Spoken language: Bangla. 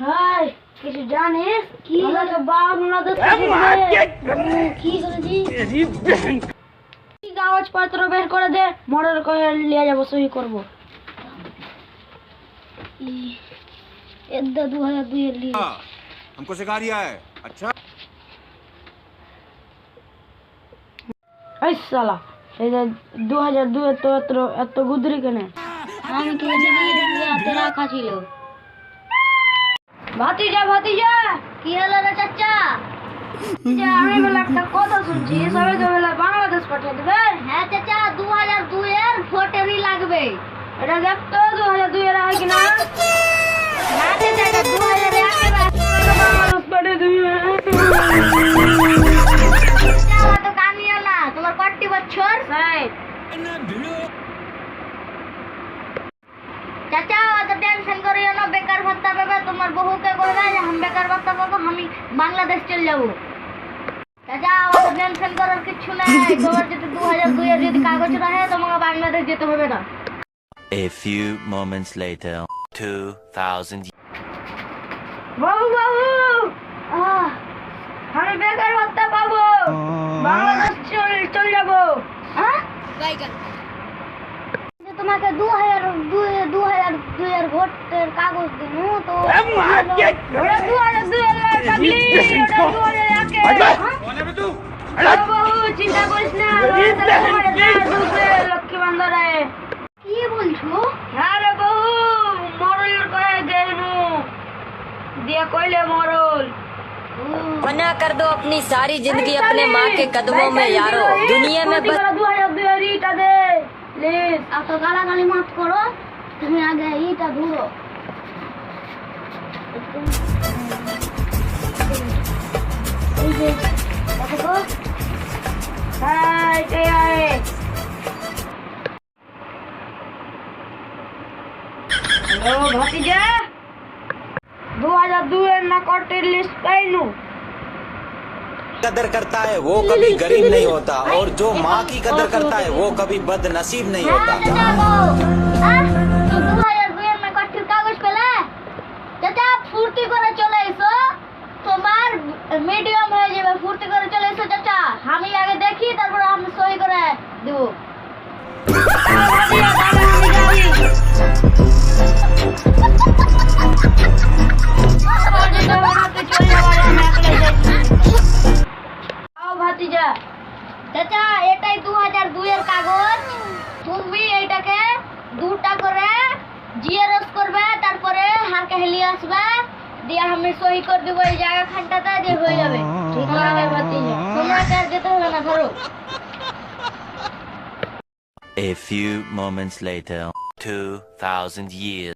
হাই কিছু জানিস কি আমাকে বাংলাদেশ কি করেছি কাগজপত্র বের করে দে মর্ডার করে নিয়ে যাবো সই করবো 2002 এর লিয়ে हमको सिखा रिया है अच्छा এই শালা এই যে 2002 এর তো এত গুদরি কেন আমি কি হাতে রাখা ছিল ভাতিজা কি হলো রে চাচা যে আমি বলে একটা কথা শুনছি সবাই তো বলে বাংলাদেশ পাঠিয়ে দেবে হ্যাঁ চাচা 2002 এর ভোটেরই লাগবে এটা দেখ তো 2002 এর হয় কিনা না চাচা 2001 এর বাংলাদেশ পাঠিয়ে দেবে তো কামিও না তোমার কত বছর चाचा तो टेंशन करियो ना बेकार भत्ता पाबे तुम्हार बहू के कहबे जे हम बेकार भत्ता पाबो हम बांग्लादेश चल जाबो चाचा तो टेंशन करार किछु নাই তোমার যদি 2002 এর যদি কাগজ রহে তোমাকে বাংলাদেশ যেতে হবে না A few moments later 2000 বাবু আমি বেকার ভত্তা পাবো বাংলাদেশ চল যাবো হ্যাঁ বাইগান তোমাকে 2002 এর ভোটের কাগজ দিনু তো ওরা 2002 এর পাবলি ওটা 2001 বাবু চিন্তা করিস না লক্ষ্মী বান্দরে কি বলছো হ্যাঁ রে বাবু মরল কয়ে গেলু দিয়া কইলে মরল मना कर दो अपनी सारी जिंदगी अपने माँ के कदमों में यारो दुनिया में बस 2002 এর ইটা দে প্লিজ এত গালাগালি মাফ করো তুমি আগে ইটা ধুরো এই যে দেখো হাই কে আয়ে হ্যালো ভাতিজা 2002 এর না কোটের লিস্ট পাইনু कदर करता है वो कभी गरीब नहीं होता और जो माँ की कदर करता है वो कभी बदनसीब नहीं होता ফুর্তি করে চলে এসো তোমার মিডিয়াম হয়ে যাবে ফুর্তি করে চলে এসো চাচা আমি আগে দেখি তারপর আমি সই করে দেবো ভাতিজা চাচা এটাই 2002 এর কাগজ তুমি এইটাকে দুটা করে জিআরএস করবে তারপরে হারকে হেলিয়ে আসবে দিয়া আমি সই করে দেব এই জায়গা খানটাতে দিয়ে হয়ে যাবে ঠিক আছে ভাতিজা তোমরা কার যেতে হবে না ধরো A few moments later 2000 years